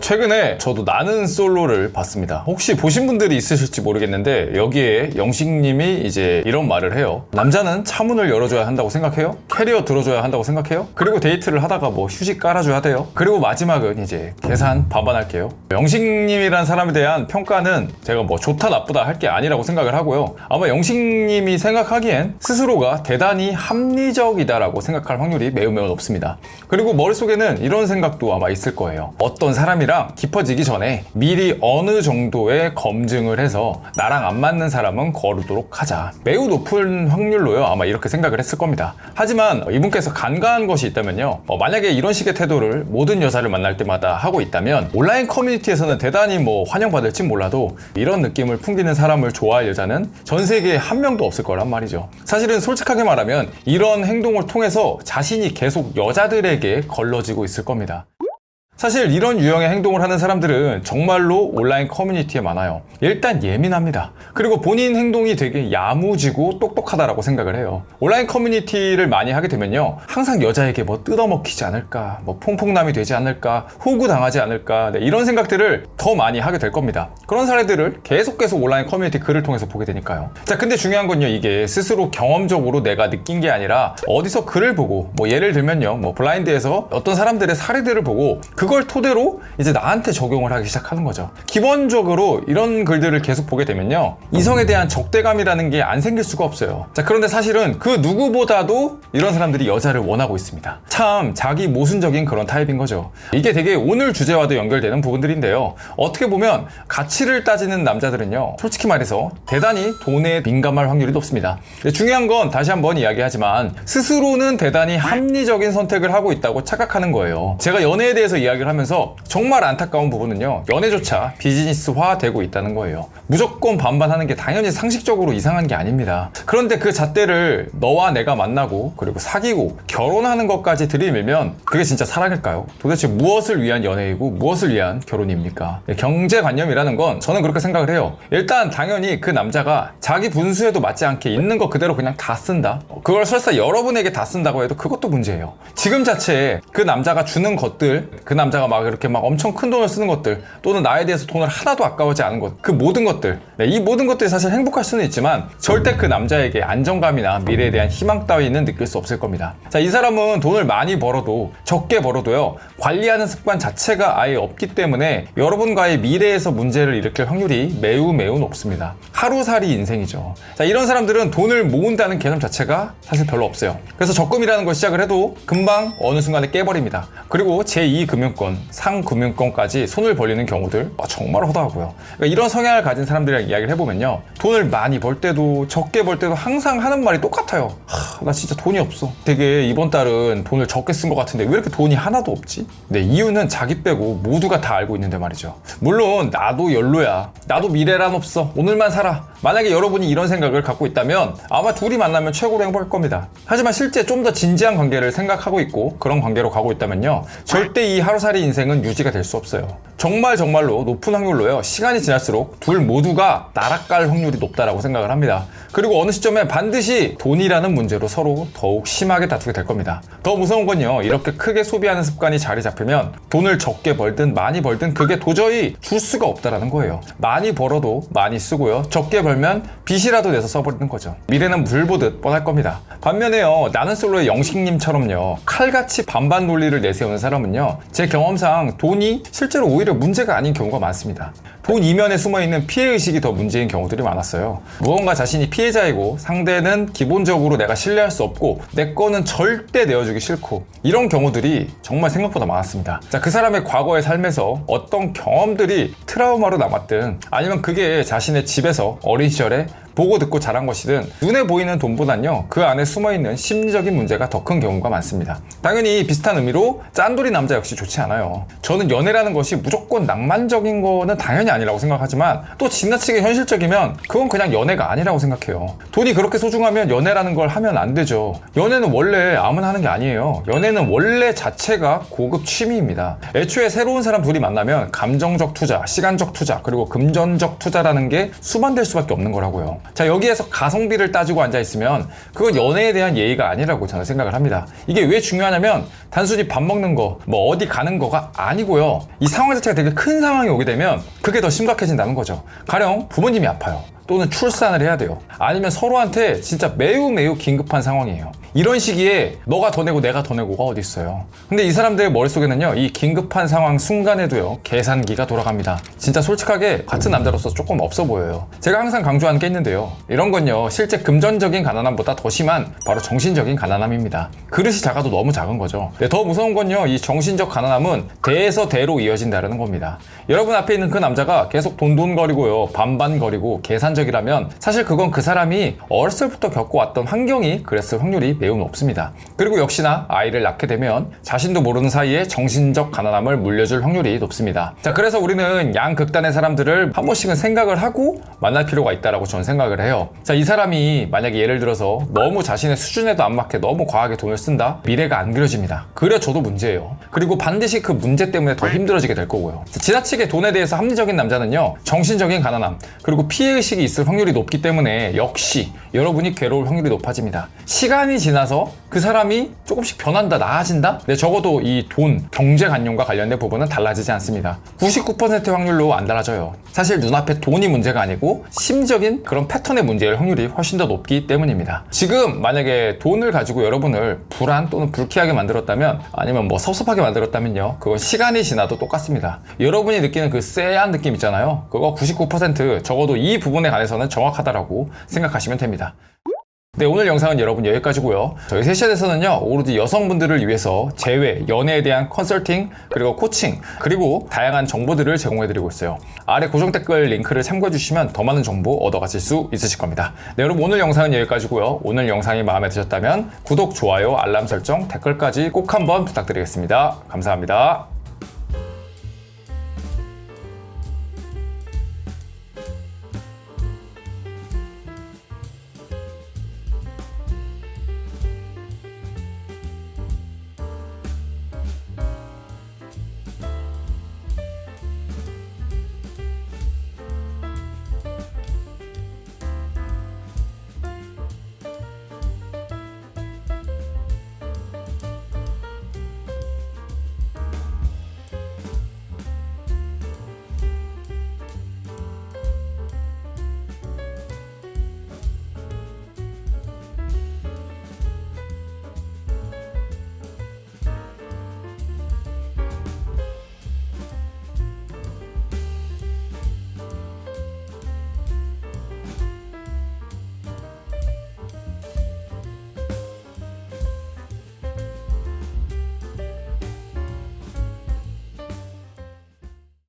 최근에 저도 나는 솔로를 봤습니다. 혹시 보신 분들이 있으실지 모르겠는데 여기에 영식님이 이제 이런 말을 해요. 남자는 차문을 열어줘야 한다고 생각해요? 캐리어 들어줘야 한다고 생각해요? 그리고 데이트를 하다가 뭐 휴식 깔아줘야 돼요? 그리고 마지막은 이제 계산 반반할게요. 영식님이란 사람에 대한 평가는 제가 뭐 좋다 나쁘다 할 게 아니라고 생각을 하고요. 아마 영식님이 생각하기엔 스스로가 대단히 합리적이다라고 생각할 확률이 매우 높습니다. 그리고 머릿속에는 이런 생각도 아마 있을 거예요. 어떤 사람이랑 깊어지기 전에 미리 어느 정도의 검증을 해서 나랑 안 맞는 사람은 거르도록 하자. 매우 높은 확률로요. 아마 이렇게 생각을 했을 겁니다. 하지만 이분께서 간과한 것이 있다면요. 만약에 이런 식의 태도를 모든 여자를 만날 때마다 하고 있다면 온라인 커뮤니티에서는 대단히 뭐 환영받을지 몰라도 이런 느낌을 풍기는 사람을 좋아할 여자는 전 세계에 한 명도 없을 거란 말이죠. 사실은 솔직하게 말하면 이런 행동을 통해서 자신이 계속 여자들에게 걸러지고 있을 겁니다. 사실 이런 유형의 행동을 하는 사람들은 정말로 온라인 커뮤니티에 많아요. 일단 예민합니다. 그리고 본인 행동이 되게 야무지고 똑똑하다라고 생각을 해요. 온라인 커뮤니티를 많이 하게 되면요, 항상 여자에게 뭐 뜯어먹히지 않을까, 뭐 퐁퐁남이 되지 않을까, 호구당하지 않을까, 네, 이런 생각들을 더 많이 하게 될 겁니다. 그런 사례들을 계속 온라인 커뮤니티 글을 통해서 보게 되니까요. 자, 근데 중요한 건요, 이게 스스로 경험적으로 내가 느낀 게 아니라 어디서 글을 보고, 뭐 예를 들면요, 뭐 블라인드에서 어떤 사람들의 사례들을 보고 그걸 토대로 이제 나한테 적용을 하기 시작하는 거죠. 기본적으로 이런 글들을 계속 보게 되면요, 이성에 대한 적대감이라는 게 안 생길 수가 없어요. 자, 그런데 사실은 그 누구보다도 이런 사람들이 여자를 원하고 있습니다. 참 자기 모순적인 그런 타입인 거죠. 이게 되게 오늘 주제와도 연결되는 부분들인데요. 어떻게 보면 가치를 따지는 남자들은요, 솔직히 말해서 대단히 돈에 민감할 확률이 높습니다. 중요한 건 다시 한번 이야기하지만 스스로는 대단히 합리적인 선택을 하고 있다고 착각하는 거예요. 제가 연애에 대해서 이야기를 하면서 정말 안타까운 부분은요, 연애조차 비즈니스화 되고 있다는 거예요. 무조건 반반하는 게 당연히 상식적으로 이상한 게 아닙니다. 그런데 그 잣대를 너와 내가 만나고 그리고 사귀고 결혼하는 것까지 들이밀면 그게 진짜 사랑일까요? 도대체 무엇을 위한 연애이고 무엇을 위한 결혼입니까? 경제관념이라는 건 저는 그렇게 생각을 해요. 일단 당연히 그 남자가 자기 분수에도 맞지 않게 있는 거 그대로 그냥 다 쓴다? 그걸 설사 여러분에게 다 쓴다고 해도 그것도 문제예요. 지금 자체에 그 남자가 주는 것들, 그 남자가 막 이렇게 막 엄청 큰 돈을 쓰는 것들, 또는 나에 대해서 돈을 하나도 아까워하지 않은 것, 그 모든 것들, 네, 이 모든 것들이 사실 행복할 수는 있지만 절대 그 남자에게 안정감이나 미래에 대한 희망 따위는 느낄 수 없을 겁니다. 자, 이 사람은 돈을 많이 벌어도 적게 벌어도요, 관리하는 습관 자체가 아예 없기 때문에 여러분과의 미래에서 문제를 일으킬 확률이 매우 높습니다. 하루살이 인생이죠. 자, 이런 사람들은 돈을 모은다는 개념 자체가 사실 별로 없어요. 그래서 적금이라는 걸 시작을 해도 금방 어느 순간에 깨버립니다. 그리고 제2금융권, 상금융권까지 손을 벌리는 경우들 정말 허다하고요. 그러니까 이런 성향을 가진 사람들이랑 이야기를 해보면요, 돈을 많이 벌 때도 적게 벌 때도 항상 하는 말이 똑같아요. 나 진짜 돈이 없어. 되게 이번 달은 돈을 적게 쓴 것 같은데 왜 이렇게 돈이 하나도 없지? 네, 이유는 자기 빼고 모두가 다 알고 있는데 말이죠. 물론 나도 연로야. 나도 미래란 없어. 오늘만 살아. 만약에 여러분이 이런 생각을 갖고 있다면 아마 둘이 만나면 최고로 행복할 겁니다. 하지만 실제 좀 더 진지한 관계를 생각하고 있고 그런 관계로 가고 있다면요, 절대 이 하루살이 인생은 유지가 될 수 없어요. 정말로 높은 확률로요, 시간이 지날수록 둘 모두가 나락갈 확률이 높다라고 생각을 합니다. 그리고 어느 시점에 반드시 돈이라는 문제로 서로 더욱 심하게 다투게 될 겁니다. 더 무서운 건요, 이렇게 크게 소비하는 습관이 자리 잡히면 돈을 적게 벌든 많이 벌든 그게 도저히 줄 수가 없다라는 거예요. 많이 벌어도 많이 쓰고요, 적게 벌면 빚이라도 내서 써버리는 거죠. 미래는 물 보듯 뻔할 겁니다. 반면에요, 나는 솔로의 영식님처럼요, 칼같이 반반 논리를 내세우는 사람은요, 제 경험상 돈이 실제로 오히려 문제가 아닌 경우가 많습니다. 돈 이면에 숨어있는 피해의식이 더 문제인 경우들이 많았어요. 무언가 자신이 피해자이고 상대는 기본적으로 내가 신뢰할 수 없고 내 거는 절대 내어주기 싫고, 이런 경우들이 정말 생각보다 많았습니다. 자, 그 사람의 과거의 삶에서 어떤 경험들이 트라우마로 남았든 아니면 그게 자신의 집에서 어린 시절에 보고 듣고 자란 것이든 눈에 보이는 돈보단요, 그 안에 숨어있는 심리적인 문제가 더 큰 경우가 많습니다. 당연히 비슷한 의미로 짠돌이 남자 역시 좋지 않아요. 저는 연애라는 것이 무조건 낭만적인 거는 당연히 아니라고 생각하지만 또 지나치게 현실적이면 그건 그냥 연애가 아니라고 생각해요. 돈이 그렇게 소중하면 연애라는 걸 하면 안 되죠. 연애는 원래 아무나 하는 게 아니에요. 연애는 원래 자체가 고급 취미입니다. 애초에 새로운 사람 둘이 만나면 감정적 투자, 시간적 투자, 그리고 금전적 투자라는 게 수반될 수밖에 없는 거라고요. 자, 여기에서 가성비를 따지고 앉아있으면 그건 연애에 대한 예의가 아니라고 저는 생각을 합니다. 이게 왜 중요하냐면 단순히 밥 먹는 거, 뭐 어디 가는 거가 아니고요. 이 상황 자체가 되게 큰 상황이 오게 되면 그게 더 심각해진다는 거죠. 가령 부모님이 아파요. 또는 출산을 해야 돼요. 아니면 서로한테 진짜 매우 긴급한 상황이에요. 이런 시기에 너가 더 내고 내가 더 내고가 어디 있어요. 근데 이 사람들의 머릿속에는요, 이 긴급한 상황 순간에도요, 계산기가 돌아갑니다. 진짜 솔직하게 같은 남자로서 조금 없어 보여요. 제가 항상 강조하는 게 있는데요, 이런 건요, 실제 금전적인 가난함보다 더 심한 바로 정신적인 가난함입니다. 그릇이 작아도 너무 작은 거죠. 네, 더 무서운 건요, 이 정신적 가난함은 대에서 대로 이어진다는 겁니다. 여러분 앞에 있는 그 남자가 계속 돈돈거리고요, 반반거리고 계산적이라면 사실 그건 그 사람이 어렸을 때부터 겪어왔던 환경이 그랬을 확률이 매우 높습니다. 그리고 역시나 아이를 낳게 되면 자신도 모르는 사이에 정신적 가난함을 물려줄 확률이 높습니다. 자, 그래서 우리는 양극단의 사람들을 한 번씩은 생각을 하고 만날 필요가 있다고 저는 생각을 해요. 자, 이 사람이 만약에 예를 들어서 너무 자신의 수준에도 안 맞게 너무 과하게 돈을 쓴다? 미래가 안 그려집니다. 그려져도 문제예요. 그리고 반드시 그 문제 때문에 더 힘들어지게 될 거고요. 자, 지나치게 돈에 대해서 합리적인 남자는요, 정신적인 가난함 그리고 피해의식이 있을 확률이 높기 때문에 역시 여러분이 괴로울 확률이 높아집니다. 시간이 지나서 그 사람이 조금씩 변한다, 나아진다? 네, 적어도 이 돈, 경제관념과 관련된 부분은 달라지지 않습니다. 99%의 확률로 안 달라져요. 사실 눈앞에 돈이 문제가 아니고 심적인 그런 패턴의 문제일 확률이 훨씬 더 높기 때문입니다. 지금 만약에 돈을 가지고 여러분을 불안 또는 불쾌하게 만들었다면, 아니면 뭐 섭섭하게 만들었다면요, 그건 시간이 지나도 똑같습니다. 여러분이 느끼는 그 쎄한 느낌 있잖아요, 그거 99% 적어도 이 부분에 관해서는 정확하다라고 생각하시면 됩니다. 네, 오늘 영상은 여러분 여기까지고요. 저희 세션에서는요, 오로지 여성분들을 위해서 재회, 연애에 대한 컨설팅, 그리고 코칭, 그리고 다양한 정보들을 제공해드리고 있어요. 아래 고정 댓글 링크를 참고해주시면 더 많은 정보 얻어가실 수 있으실 겁니다. 네, 여러분 오늘 영상은 여기까지고요. 오늘 영상이 마음에 드셨다면 구독, 좋아요, 알람 설정, 댓글까지 꼭 한번 부탁드리겠습니다. 감사합니다.